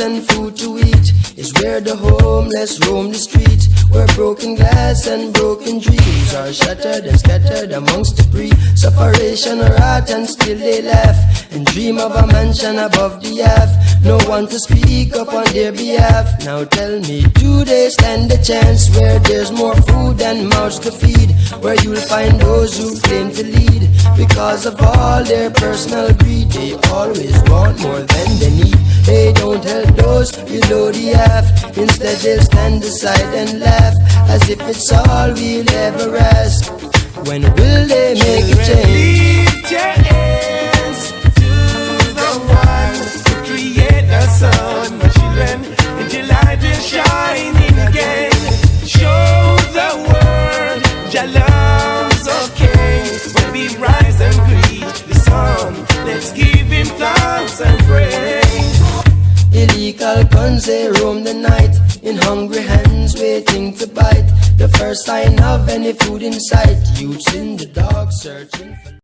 and food to eat is where the homeless roam the street, where broken glass and broken dreams are shattered and scattered amongst debris. Sufferation or art, and still they laugh and dream of a mansion above the earth. No one to speak up on their behalf. Now tell me, do they stand a chance where there's more food than mouths to feed, where you'll find those who claim to lead because of all their personal greed? They always want more than they need. They don't help those below the half. Instead they'll stand aside and laugh as if it's all we'll ever ask. When will they make a change? Lift your hands to the one who created the sun. My children, and your light will shine again. Show the world your love's okay. When we rise and greet the sun, let's give him thanks and praise. Illegal guns, they roam the night in hungry hands waiting to bite. The first sign of any food in sight, youths in the dark searching for